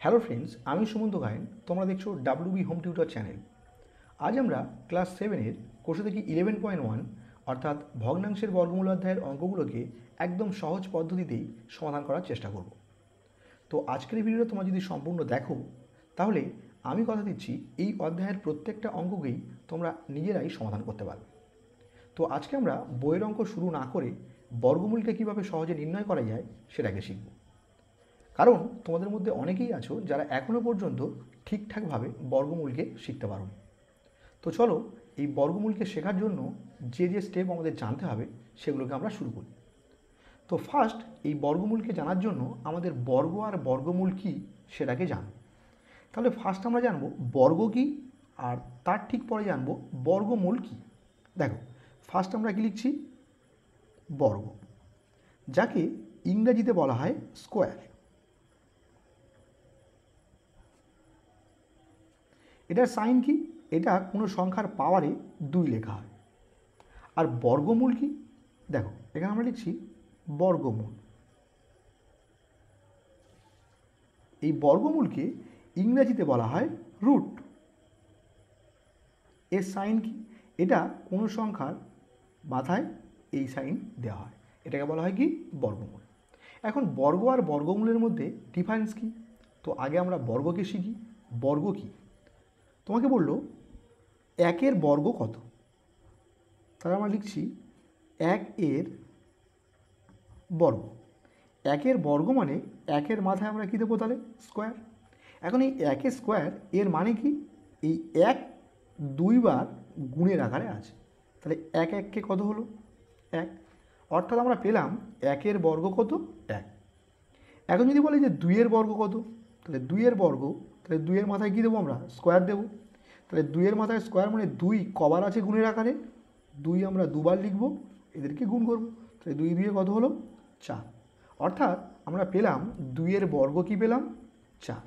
Hello friends, আমি সুমন্ত গায়েন। তোমরা দেখছো ডাব্লিউবি হোম টিউটর চ্যানেল। আজ আমরা ক্লাস 7-এর কোর্স থেকে 11.1 অর্থাৎ ভগ্নাংশের বর্গমূল অধ্যায়ের অঙ্কগুলোকে একদম সহজ পদ্ধতিতেই সমাধান করার চেষ্টা করব। তো আজকের এই ভিডিওটা তোমরা যদি সম্পূর্ণ দেখো তাহলে আমি কথা দিচ্ছি এই অধ্যায়ের প্রত্যেকটা অঙ্ককেই তোমরা নিজেরাই সমাধান করতে পারবে। তো আজকে আমরা বইয়ের অঙ্ক শুরু না করে বর্গমূলকে কীভাবে সহজে নির্ণয় করা যায় সেটাকে শিখব। কারণ তোমাদের মধ্যে অনেকেই আছো যারা এখনও পর্যন্ত ঠিকঠাকভাবে বর্গমূলকে শিখতে পারোনি। তো চলো এই বর্গমূলকে শেখার জন্য যে যে স্টেপ আমাদের জানতে হবে সেগুলোকে আমরা শুরু করি। তো ফার্স্ট এই বর্গমূলকে জানার জন্য আমাদের বর্গ আর বর্গমূল কী সেটাকে জানব। তাহলে ফার্স্ট আমরা জানবো বর্গ কী, আর তার ঠিক পরে জানবো বর্গমূল কী। দেখো ফার্স্ট আমরা কী লিখছি, বর্গ, যাকে ইংরেজিতে বলা হয় স্কোয়ার। এটার সাইন কি? এটা কোনো সংখ্যার পাওয়ারে 2 লেখা হয়। আর বর্গমূল কি? দেখো এখানে আমরা লিখছি বর্গমূল। এই বর্গমূলকে ইংরেজিতে বলা হয় রুট। এর সাইন কি? এটা কোনো সংখ্যার মাথায় এই সাইন দেওয়া হয়, এটাকে বলা হয় কি বর্গমূল। এখন বর্গ আর বর্গমূলের মধ্যে ডিফারেন্স কি? তো আগে আমরা বর্গকে শিখি। বর্গ কি? তোমাকে বললো 1-এর বর্গ কত, তাহলে আমরা লিখছি 1-এর বর্গ। 1-এর বর্গ মানে 1-এর মাথায় আমরা কী দেবো তাহলে? স্কোয়ার। এখন এই 1-এর স্কোয়ার এর মানে কি? এই 1 2বার গুণের আকারে আছে, তাহলে 1-1-কে কত হলো? 1। অর্থাৎ আমরা পেলাম 1-এর বর্গ কত? 1। এখন যদি বলি যে 2-এর বর্গ কত, তাহলে 2-এর বর্গ, তাহলে 2-এর মাথায় কী দেবো আমরা? স্কোয়ার দেবো। তাহলে 2-এর মাথায় স্কোয়ার মানে 2 কবার আছে গুণের আকারে? 2 আমরা দুবার লিখব, এদেরকে গুণ করব, তাহলে 2 2 কত হলো? 4। অর্থাৎ আমরা পেলাম 2-এর বর্গ কি পেলাম? 4।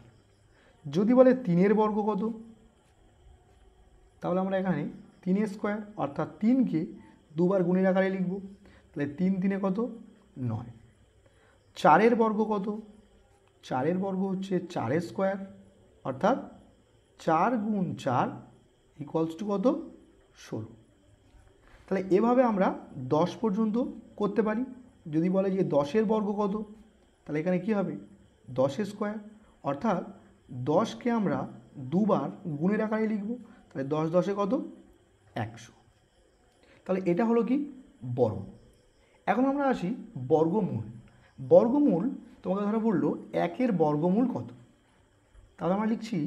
যদি বলে 3-এর বর্গ কত, তাহলে আমরা এখানে 3-এর স্কোয়ার অর্থাৎ 3কে দুবার গুণের আকারে লিখব, তাহলে 3 3 কত? 9। 4-এর বর্গ কত? 4-এর বর্গ হচ্ছে 4-এর স্কোয়ার অর্থাৎ 4 গুণ 4 ইকুয়ালস টু কত? 16। তাহলে এভাবে আমরা 10 পর্যন্ত করতে পারি। যদি বলে যে 10-এর বর্গ কত, তাহলে এখানে কি হবে? 10-এর স্কোয়ার অর্থাৎ 10কে আমরা দুবার গুণের আকারে লিখব, তাহলে 10 10-এ কত? 100। তাহলে এটা হলো কি বর্গ। এখন আমরা আসি বর্গমূল। বর্গমূল তোমাকে ধরো বললো 1-এর বর্গমূল কত, তাহলে আমরা লিখছি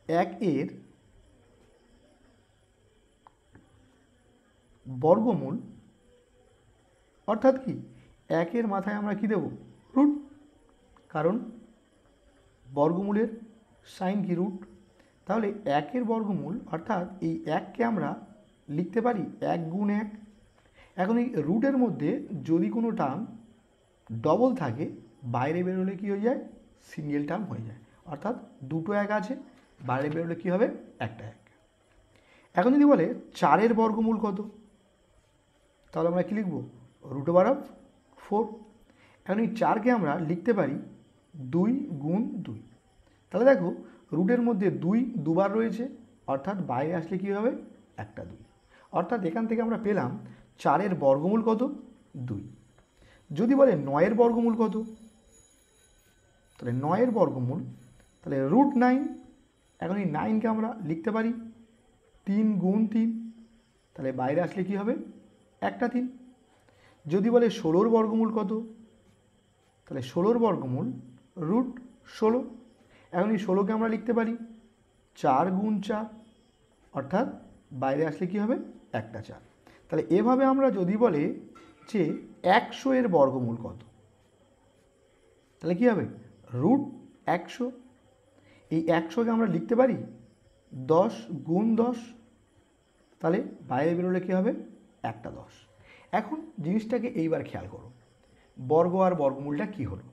1-এর বর্গমূল অর্থাৎ কি 1-এর মাথায় আমরা কি দেব? রুট, কারণ বর্গমূলের সাইন কি? রুট। তাহলে 1-এর বর্গমূল অর্থাৎ এই 1কে আমরা লিখতে পারি 1 গুণ 1। এখন এই রুটের মধ্যে যদি কোনো টার্ম ডবল থাকে বাইরে বেরোলে কী হয়ে যায়? সিঙ্গেল টার্ম হয়ে যায়, অর্থাৎ দুটো 1 আছে, বাইরে বেরোলে কী হবে? একটা 1। এখন যদি বলে 4-এর বর্গমূল কত, তাহলে আমরা কী লিখব? √4। এখন এই 4কে আমরা লিখতে পারি 2 গুণ 2। তাহলে দেখো রুটের মধ্যে 2 দুবার রয়েছে অর্থাৎ বাইরে আসলে কী হবে? একটা 2। অর্থাৎ এখান থেকে আমরা পেলাম 4-এর বর্গমূল কত? 2। যদি বলে 9-এর বর্গমূল কত, তাহলে 9-এর বর্গমূল, তাহলে √9। এখন এই 9কে আমরা লিখতে পারি 3 গুণ 3, তাহলে বাইরে আসলে কী হবে? একটা 3। যদি বলে 16-র বর্গমূল কত, তাহলে 16-র বর্গমূল √16। এখন এই 16কে আমরা লিখতে পারি 4 গুণ 4, অর্থাৎ বাইরে আসলে কী হবে? একটা 4। তাহলে এভাবে আমরা যদি বলে যে 100-এর বর্গমূল কত, তাহলে কী হবে? √100। এই 100কে আমরা লিখতে পারি 10 গুণ 10, তাহলে বাইরে বেরোলে কী হবে? একটা 10। এখন জিনিসটাকে এইবার খেয়াল করো, বর্গ আর বর্গমূলটা কি হলো।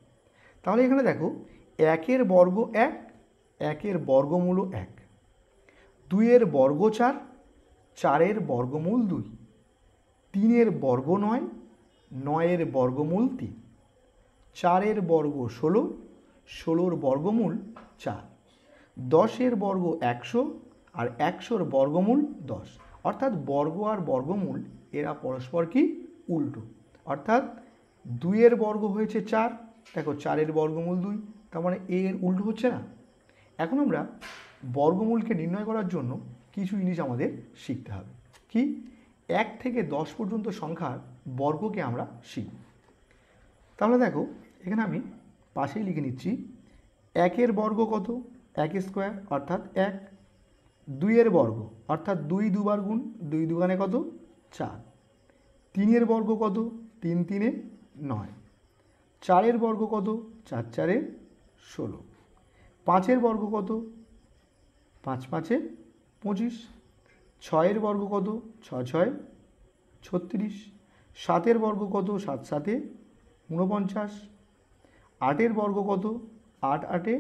তাহলে এখানে দেখো 1-এর বর্গ 1, 1-এর বর্গমূলও 1, 2-এর বর্গ 4, 4-এর বর্গমূল 2, 3-এর বর্গ 9, 9-এর বর্গমূল 3, 4-এর বর্গ 16, 16 বর্গমূল 4, 10 বর্গ 100 আর 100 বর্গমূল 10। অর্থাৎ বর্গ আর বর্গমূল এরা পরস্পর কি উল্টো। অর্থাৎ 2 বর্গ হয়েছে 4, দেখো 4 বর্গমূল 2, তার মানে এর উল্টো হচ্ছে না। এখন আমরা বর্গমূলকে নির্ণয় করার জন্য কিছু জিনিস আমাদের শিখতে হবে। কি? 1 থেকে 10 পর্যন্ত সংখ্যার বর্গকে আমরা শিখব। তাহলে দেখো এখানে আমি পাশেই লিখে নিচ্ছি 1 বর্গ কত, 1 স্কোয়ার অর্থাৎ 1, 2 বর্গ অর্থাৎ 2 দুবার গুণ, 2 দুগানে কত 4, 3 বর্গ কত, 3 3 9, 4 বর্গ কত, 4 4 16, 5 বর্গ কত, 5 5 25, 6 বর্গ কত, 6 6 36, 7 বর্গ কত, 7 7 49, 8 বর্গ কত, 8 8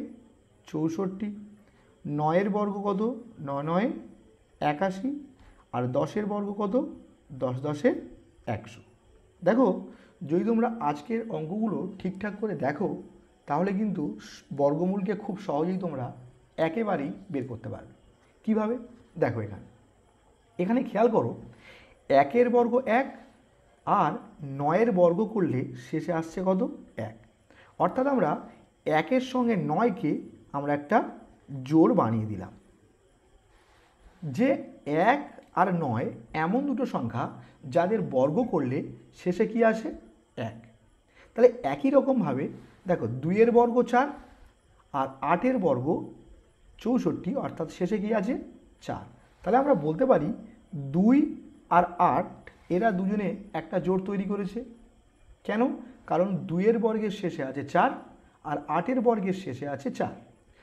64, 9 বর্গ কত, 9 9 81, আর 10 বর্গ কত, 10 10 100। দেখো যদি তোমরা আজকের অঙ্কগুলো ঠিকঠাক করে দেখো তাহলে কিন্তু বর্গমূলকে খুব সহজেই তোমরা একেবারেই বের করতে পারবে। কিভাবে? দেখো এখানে খেয়াল করো 1 বর্গ 1 আর 9 বর্গ করলে শেষে আসছে কত 1। অর্থাৎ আমরা 1 সঙ্গে 9কে আমরা একটা জোড় বানিয়ে দিলাম। যে 1 আর 9 এমন দুটো সংখ্যা যাদের বর্গ করলে শেষে কি আসে 1। তাহলে একই রকমভাবে দেখো 2 বর্গ 4 আর 8 বর্গ 64, অর্থাৎ শেষে কি আছে 4। তাহলে আমরা বলতে পারি 2 আর 8 এরা দুজনে একটা জোড় তৈরি করেছে। কেন? কারণ 2 বর্গের শেষে আছে 4 আর 8 বর্গের শেষে আছে 4।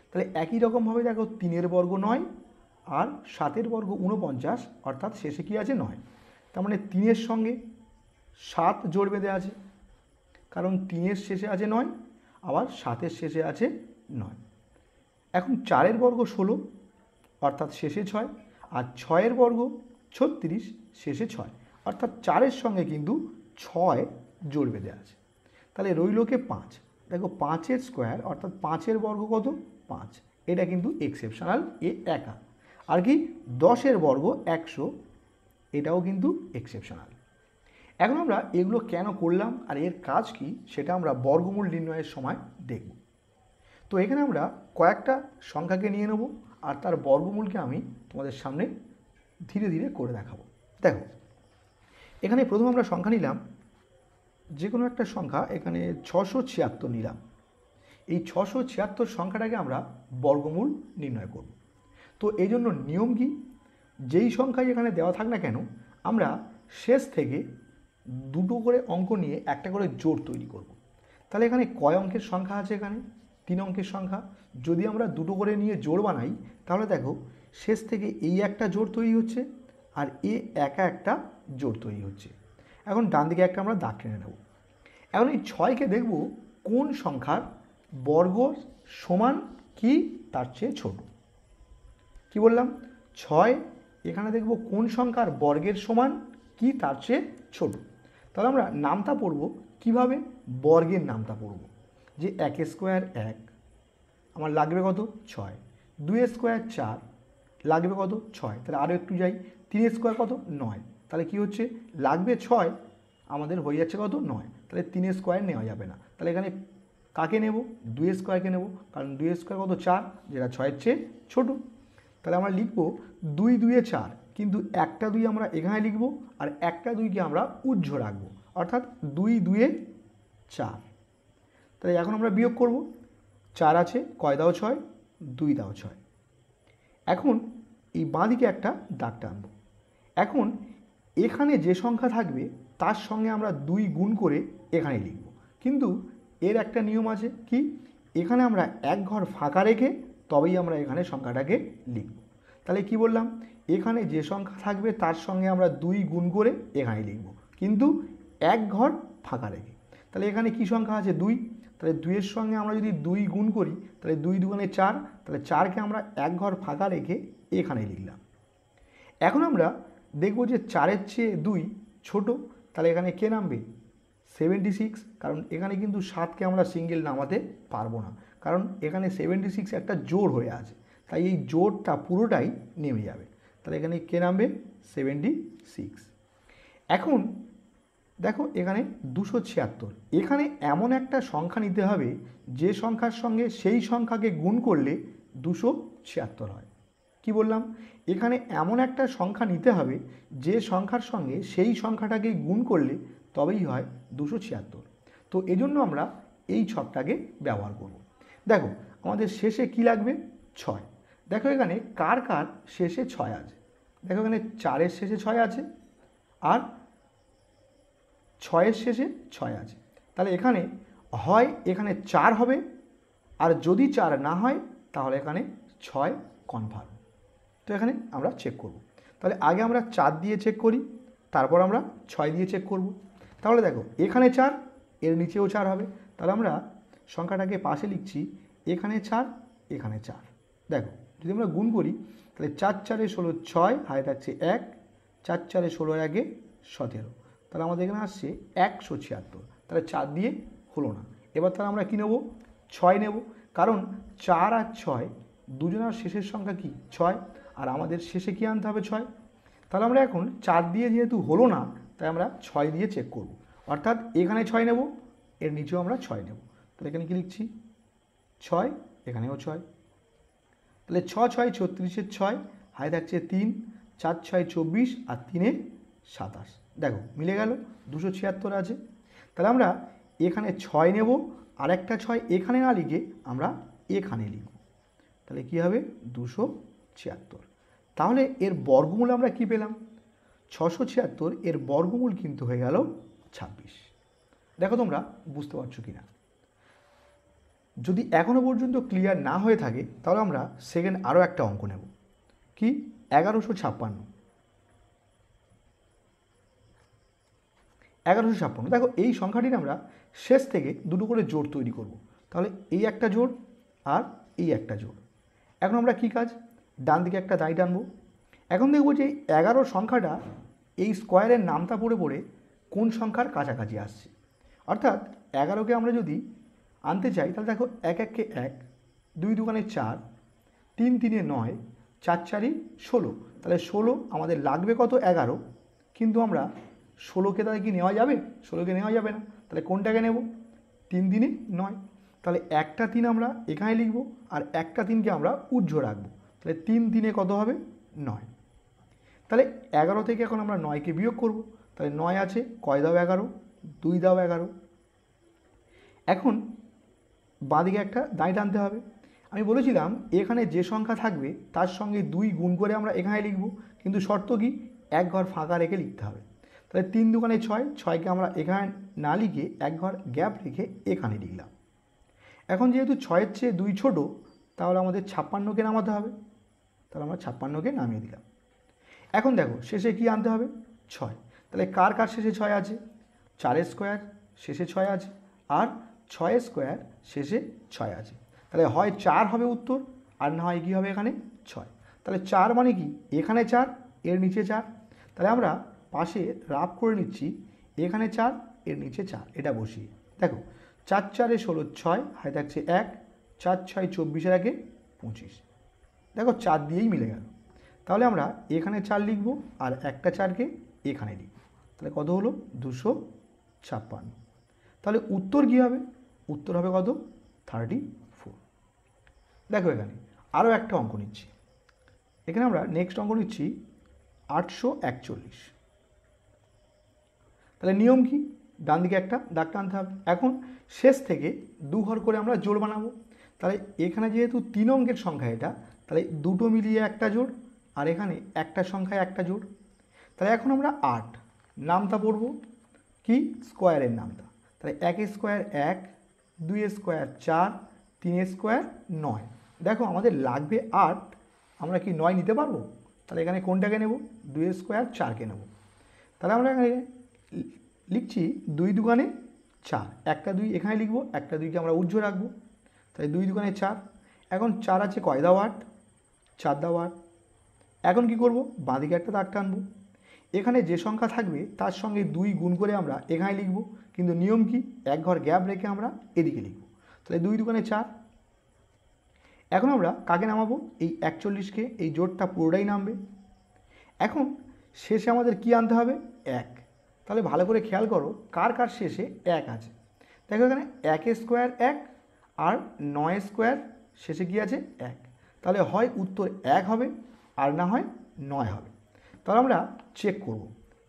তাহলে একই রকমভাবে দেখো 3 বর্গ 9 আর 7 বর্গ 49, অর্থাৎ শেষে কি আছে 9। তার মানে 3 সঙ্গে 7 জোড় বেঁধে আছে, কারণ 3 শেষে আছে 9 আবার 7 শেষে আছে 9। এখন 4 বর্গ 16, অর্থাৎ শেষে 6, আর 6 বর্গ 36, শেষে 6, অর্থাৎ 4 সঙ্গে কিন্তু 6 জোড় বেঁধে আছে। তাহলে রইল কে 5। দেখো 5 স্কোয়ার অর্থাৎ 5 বর্গ কত 5, এটা কিন্তু এক্সেপশনাল, এ একা। আর কি 10 বর্গ 100, এটাও কিন্তু এক্সেপশনাল। এখন আমরা এগুলো কেন করলাম আর এর কাজ কি সেটা আমরা বর্গমূল নির্ণয়ের সময় দেখব। তো এখানে আমরা কয়েকটা সংখ্যাকে নিয়ে নেব আর তার বর্গমূলকে আমি তোমাদের সামনে ধীরে ধীরে করে দেখাবো। দেখো এখানে প্রথম আমরা সংখ্যা নিলাম, যে কোনো একটা সংখ্যা, এখানে 676 নিলাম। এই 676 সংখ্যাটাকে আমরা বর্গমূল নির্ণয় করব। তো এই জন্য নিয়ম কি, যেই সংখ্যাই এখানে দেওয়া থাক না কেন আমরা শেষ থেকে দুটো করে অঙ্ক নিয়ে একটা করে জোড় তৈরি করব। তাহলে এখানে কয় অঙ্কের সংখ্যা আছে? এখানে 3 অঙ্কের সংখ্যা। যদি আমরা দুটো করে নিয়ে জোড় বানাই তাহলে দেখো শেষ থেকে এই একটা জোড় তৈরি হচ্ছে আর এ একা একটা জোড় তৈরি হচ্ছে। এখন ডান দিকে একটা আমরা দাগ টেনে নেব। এখন এই 6কে দেখব কোন সংখ্যার বর্গ সমান কি তার চেয়ে ছোট। কি বললাম? 6 এখানে দেখব কোন সংখ্যার বর্গের সমান কি তার চেয়ে ছোট। তাহলে আমরা নামতা পড়ব কিভাবে? বর্গের নামতা পড়ব। যে 1 স্কোয়ার 1, আমার লাগবে কত 6, 2 স্কোয়ার 4, লাগবে কত 6, তাহলে আরও একটু যাই, 3 স্কোয়ার কত 9, তাহলে কি হচ্ছে লাগবে 6, আমাদের হয়ে যাচ্ছে কত 9, তাহলে 3 স্কোয়ার নেওয়া যাবে না। তাহলে এখানে কাকে নেব? 2 স্কোয়ারকে নেব, কারণ 2 স্কোয়ার কত 4, যেটা 6-এর চেয়ে ছোটো। তাহলে আমরা লিখব 2 2 4, কিন্তু একটা 2 আমরা এখানে লিখব আর একটা 2কে আমরা উজ্জ্ব রাখবো, অর্থাৎ 2 2 4। তাহলে এখন আমরা বিয়োগ করব, 4 আছে, কয় দাও 6, 2 দাও 6। এখন এই বাঁ দিকে একটা দাগ টানব। এখন এখানে যে সংখ্যা থাকবে তার সঙ্গে আমরা 2 গুণ করে এখানে লিখব, কিন্তু এর একটা নিয়ম আছে। কি? এখানে আমরা এক ঘর ফাঁকা রেখে তবেই আমরা এখানে সংখ্যাটাকে লিখব। তাহলে কি বললাম? এখানে যে সংখ্যা থাকবে তার সঙ্গে আমরা 2 গুণ করে এখানে লিখব, কিন্তু এক ঘর ফাঁকা রেখে। তাহলে এখানে কি সংখ্যা আছে 2, তাহলে 2 এর সঙ্গে আমরা যদি 2 গুণ করি তাহলে 2 দুগুণে 4, তাহলে 4কে আমরা এক ঘর ফাঁকা রেখে এখানে লিখলাম। এখন আমরা দেখব যে 4-এর চেয়ে 2 ছোট, তাহলে এখানে কে নামবে 76, কারণ এখানে কিন্তু 7কে আমরা সিঙ্গেল নামাতে পারবো না, কারণ এখানে 76 একটা জোড় হয়ে আছে, তাই এই জোড়টা পুরোটাই নেমে যাবে। তাহলে এখানে কে নামবে? 76। এখন দেখো এখানে 276, এখানে এমন একটা সংখ্যা নিতে হবে যে সংখ্যার সঙ্গে সেই সংখ্যাকে গুণ করলে 276 হয়। কি বললাম? এখানে এমন একটা সংখ্যা নিতে হবে যে সংখ্যার সঙ্গে সেই সংখ্যাটাকে গুণ করলে তবেই হয় 276। তো এজন্য আমরা এই ছকটাকে ব্যবহার করব। দেখো আমাদের শেষে কি লাগবে? 6। দেখো এখানে কার কার শেষে 6 আছে? দেখো এখানে 4-এর শেষে 6 আছে আর 6-এর শেষে 6 আছে। তাহলে এখানে হয় এখানে 4 হবে, আর যদি 4 না হয় তাহলে এখানে 6 কনফার্ম। তো এখানে আমরা চেক করব। তাহলে আগে আমরা 4 দিয়ে চেক করি, তারপর আমরা 6 দিয়ে চেক করব। তাহলে দেখো এখানে 4, এর নিচেও 4 হবে। তাহলে আমরা সংখ্যাটাকে পাশে লিখছি, এখানে 4, এখানে 4। দেখো যদি আমরা গুণ করি তাহলে 4 4-এ 16, 6, হাতে থাকছে 1, 4 4-এ 16, 1-এ 17। তাহলে আমাদের এখানে আসছে 176। তাহলে 4 দিয়ে হলো না। এবার তাহলে আমরা কী নেব? 6 নেব, কারণ 4 আর 6 দুজনের শেষের সংখ্যা কি? 6, আর আমাদের শেষে কি আনতে হবে? 6। তাহলে আমরা এখন 4 দিয়ে যেহেতু হলো না, তাই আমরা 6 দিয়ে চেক করব। অর্থাৎ এখানে 6 নেব, এর নিচেও আমরা 6 নেব। তাহলে এখানে কি লিখছি? 6, এখানেও 6। তাহলে 6 6 36-এর 6, হাতে থাকছে 3, 4 6 24 আর 3-এ 27। দেখো মিলে গেল, 276 আছে। তাহলে আমরা এখানে 6 নেব, আর একটা 6 এখানে না লিখে আমরা এখানে লিখব। তাহলে কি হবে? 276। তাহলে এর বর্গমূল আমরা কি পেলাম? 676 এর বর্গমূল কিন্তু হয়ে গেল 26। দেখো তোমরা বুঝতে পারছো কি না? যদি এখনও পর্যন্ত ক্লিয়ার না হয়ে থাকে তাহলে আমরা সেকেন্ড আরও একটা অঙ্ক নেব। কি? 1156। 1156। দেখো এই সংখ্যাটির আমরা শেষ থেকে দুটো করে জোড় তৈরি করব। তাহলে এই একটা জোড় আর এই একটা জোড়। এখন আমরা কি কাজ? ডান দিকে একটা দাঁড়ি টানবো। এখন দেখব যে 11 সংখ্যাটা এই স্কোয়ারের নামটা পড়ে পড়ে কোন সংখ্যার কাছাকাছি আসছে। অর্থাৎ 11কে আমরা যদি আনতে চাই তাহলে দেখো 1 1-কে 1, 2 2-কে 4, 3 3-এ 9, 4 4-ই 16। তাহলে 16 আমাদের লাগবে কত? 11, কিন্তু আমরা 16কে তাহলে কি নেওয়া যাবে? 16কে নেওয়া যাবে না। তাহলে কোনটাকে নেব? 3 3-এ 9। তাহলে একটা 3 আমরা এখানে লিখব, আর একটা 3কে আমরা উজ্জ্ব রাখবো। তাহলে 3 3-এ কত হবে? 9। তাহলে 11 থেকে এখন আমরা 9কে বিয়োগ করব। তাহলে 9 আছে, কয় দাও 11? 2 দাও 11। এখন বাঁদিকে একটা দাঁড়ি টানতে হবে। আমি বলেছিলাম এখানে যে সংখ্যা থাকবে তার সঙ্গে 2 গুণ করে আমরা এখানে লিখব, কিন্তু শর্ত কি? এক ঘর ফাঁকা রেখে লিখতে হবে। তাহলে 3 2-কে 6, 6কে আমরা এখানে না লিখে এক ঘর গ্যাপ রেখে এখানে লিখলাম। এখন যেহেতু 6-এর চেয়ে 2 ছোট, তাহলে আমাদের 56কে নামাতে হবে। তাহলে আমরা 56কে নামিয়ে দিলাম। এখন দেখো শেষে কি আনতে হবে? 6। তাহলে কার কার শেষে 6 আছে? 4-এর স্কোয়ার শেষে 6 আছে, আর 6-এর স্কোয়ার শেষে 6 আছে। তাহলে হয় 4 হবে উত্তর, আর না হয় কী হবে? এখানে 6। তাহলে 4 মানে কি? এখানে 4, এর নিচে 4। তাহলে আমরা পাশে রাফ করে নিচ্ছি, এখানে 4, এর নিচে 4, এটা বসিয়ে। দেখো 4 4-এ 16, 6, হাতে থাকছে 1, 4 6 24-এর আগে 25। দেখো 4 দিয়েই মিলে গেল। তাহলে আমরা এখানে 4 লিখব, আর একটা 4কে এখানে লিখব। তাহলে কত হলো? 256। তাহলে উত্তর কী হবে? উত্তর হবে কত? 34। দেখো এখানে আরও একটা অঙ্ক নিচ্ছি। এখানে আমরা নেক্সট অঙ্ক নিচ্ছি 841। তাহলে নিয়ম কি? ডান দিকে একটা দাগ টানতে হবে। এখন শেষ থেকে 2 ঘর করে আমরা জোড় বানাবো। তাহলে এখানে যেহেতু 3 অঙ্কের সংখ্যা এটা, তাহলে দুটো মিলিয়ে একটা জোড়, আর এখানে একটা সংখ্যায় একটা জোড়। তাহলে এখন আমরা 8 নামটা পড়ব কি? স্কোয়ারের নামটা। তাহলে 1-এর স্কোয়ার 1, 2-এর স্কোয়ার 4, 3-এর স্কোয়ার 9। দেখো আমাদের লাগবে 8, আমরা কি 9 নিতে পারবো? তাহলে এখানে কোনটাকে নেব? 2-এর স্কোয়ার 4কে নেব। তাহলে আমরা এখানে লিখছি 2 2-কে 4, একটা 2 এখানে লিখবো, একটা 2কে আমরা উজ্জ্ব রাখবো। তাহলে 2 2-কে 4। এখন 4 আছে, কয় দাও 8? 4 দাও 8। এখন কি করব? বাঁদিকে একটা দাগ টানবো। এখানে যে সংখ্যা থাকবে তার সঙ্গে 2 গুণ করে আমরা এখানে লিখব, কিন্তু নিয়ম কি? এক ঘর গ্যাপ রেখে আমরা এদিকে লিখব। তাহলে 2 2-কে 4, এখন আমরা কাকে নামাবো? এই 41কে, এই জোড়টা পুরোটাই নামবে। এখন শেষে আমাদের কি আনতে হবে? 1। তাহলে ভালো করে খেয়াল করো কার কার শেষে 1 আছে। দেখো এখানে 1 স্কোয়ার 1 আর 9 স্কোয়ার শেষে কি আছে? 1। তাহলে হয় উত্তর 1 হবে আর না হয় 9 হবে। তাহলে আমরা চেক করব,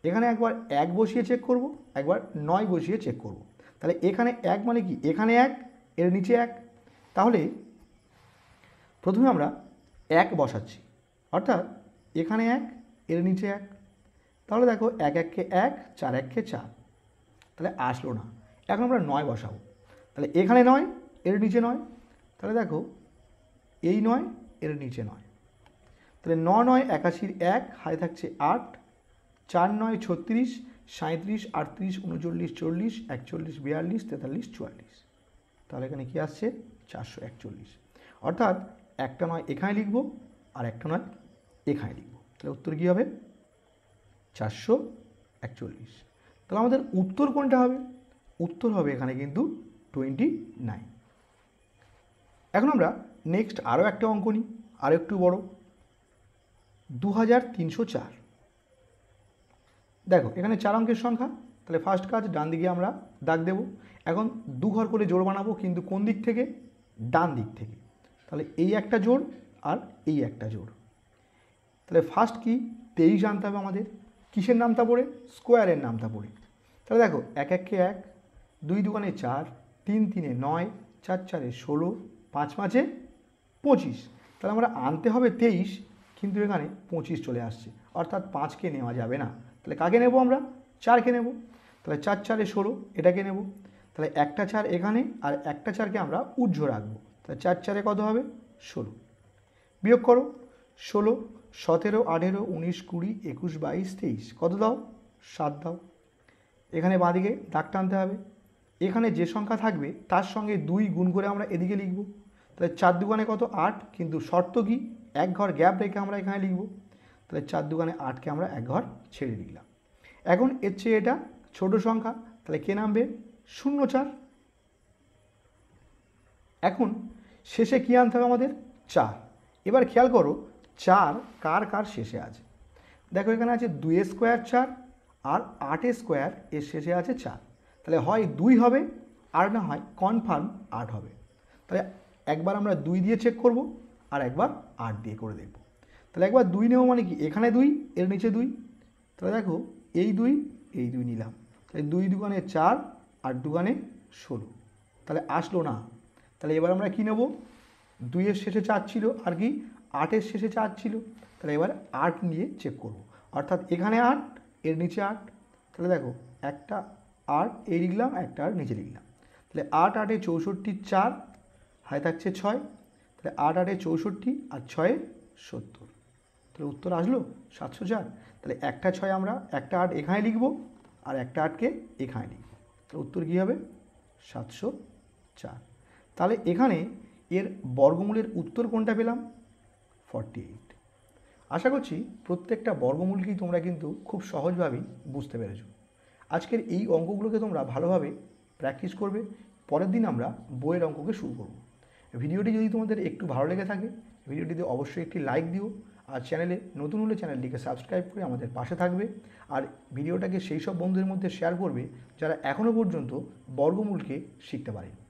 এখানে একবার 1 বসিয়ে চেক করব, একবার 9 বসিয়ে চেক করব। তাহলে এখানে 1 মানে কি? এখানে 1, এর নিচে 1। তাহলে প্রথমে আমরা 1 বসাচ্ছি, অর্থাৎ এখানে 1, এর নিচে 1। তাহলে দেখো 1 1 কে 1, 4 1 কে 4, তাহলে আসলো না। এখন আমরা 9 বসাবো, তাহলে এখানে 9, এর নিচে 9। তাহলে দেখো এই 9, এর নিচে 9। তাহলে 9 9 81 1, হাতে থাকছে 8, 4 9 36, 37 38 39 40 41 42 43 44। তাহলে এখানে কি আসছে? 441। অর্থাৎ একটা 9 এখানে লিখবো আর একটা 9 এখানে লিখবো। তাহলে উত্তর কী হবে? 441। তাহলে আমাদের উত্তর কোনটা হবে? উত্তর হবে এখানে কিন্তু 29। এখন আমরা নেক্সট আরও একটা অঙ্ক নিই, আরও একটু বড়, 2304। দেখো এখানে 4 অঙ্কের সংখ্যা। তাহলে ফার্স্ট কাজ, ডান দিকে আমরা দাগ দেব। এখন 2 ঘর করে জোড় বানাবো, কিন্তু কোন দিক থেকে? ডান দিক থেকে। তাহলে এই একটা জোড় আর এই একটা জোড়। তাহলে ফার্স্ট কি? 23 আনতে হবে আমাদের। কিসের নামটা পড়ে? স্কোয়ারের নামটা পড়ে। তাহলে দেখো 1 1 কে 1, 2 2 4, 3 3 9, 4 4 16, 5 5 25। তাহলে আমরা আনতে হবে 23, কিন্তু এখানে 25 চলে আসছে, অর্থাৎ 5কে নেওয়া যাবে না। তাহলে কাকে নেব আমরা? 4কে নেব। তাহলে 4 4 16, এটাকে নেব। তাহলে একটা 4 এখানে আর একটা 4কে আমরা উজ্জ্ব রাখবো। তাহলে 4 4 কত হবে? 16। বিয়োগ করো, 16 17 18 19 20 21 22 23, কত দাও? 7 দাও। এখানে বাঁদিকে দাগ টানতে হবে। এখানে যে সংখ্যা থাকবে তার সঙ্গে 2 গুণ করে আমরা এদিকে লিখব। তাহলে 4 দুগুণে কত? 8, কিন্তু শর্ত কি? 1 ঘর গ্যাপ রেখে আমরা এখানে লিখব। তাহলে 4 দুগুণে 8কে আমরা 1 ঘর ছেড়ে লিখলাম। এখন এর চেয়ে এটা ছোট সংখ্যা, তাহলে কে নামবে? 0 4। এখন শেষে কী আনতে হবে আমাদের? 4। এবার খেয়াল করো 4 কার কার শেষে আছে। দেখো এখানে আছে 2 স্কোয়ার 4 আর 8 স্কোয়ার, এর শেষে আছে 4। তাহলে হয় 2 হবে আর না হয় কনফার্ম 8 হবে। তাহলে একবার আমরা 2 দিয়ে চেক করব আর একবার 8 দিয়ে করে দেখব। তাহলে একবার 2 নেব মানে কি? এখানে 2, এর নিচে 2। তাহলে দেখো এই 2, এই 2 নিলাম। তাহলে 2 দুগুণে 4, 8 দুগুণে 16। তাহলে আসলো না। তাহলে এবার আমরা কী নেব? 2 এর শেষে 4 ছিল আর কি 8 এর শেষে 4 ছিল। তাহলে এবার 8 নিয়ে চেক করব, অর্থাৎ এখানে 8, এর নিচে 8। তাহলে দেখো একটা 8 এই লিখলাম, একটা 8 নিচে লিখলাম। তাহলে 8 8 64, 4 হাতে থাকছে 6। তাহলে 8 8 64 আর 6 70। তাহলে উত্তর আসলো 704। তাহলে একটা 6 আমরা একটা 8 এখানে লিখব আর একটা 8কে এখানে লিখব। তাহলে উত্তর কী হবে? 704। তাহলে এখানে এর বর্গমূলের উত্তর কোনটা পেলাম? 48। আশা করছি প্রত্যেকটা বর্গমূলকেই তোমরা কিন্তু খুব সহজভাবেই বুঝতে পেরেছো। আজকের এই অঙ্কগুলোকে তোমরা ভালোভাবে প্র্যাকটিস করবে। পরের দিন আমরা বইয়ের অঙ্ককে শুরু করব। ভিডিওটি যদি তোমাদের একটু ভালো লেগে থাকে, ভিডিওটিতে অবশ্যই একটি লাইক দিও, আর চ্যানেলে নতুন হলে চ্যানেলটিকে সাবস্ক্রাইব করে আমাদের পাশে থাকবে। আর ভিডিওটাকে সেই সব বন্ধুদের মধ্যে শেয়ার করবে যারা এখনও পর্যন্ত বর্গমূলকে শিখতে পারেনি।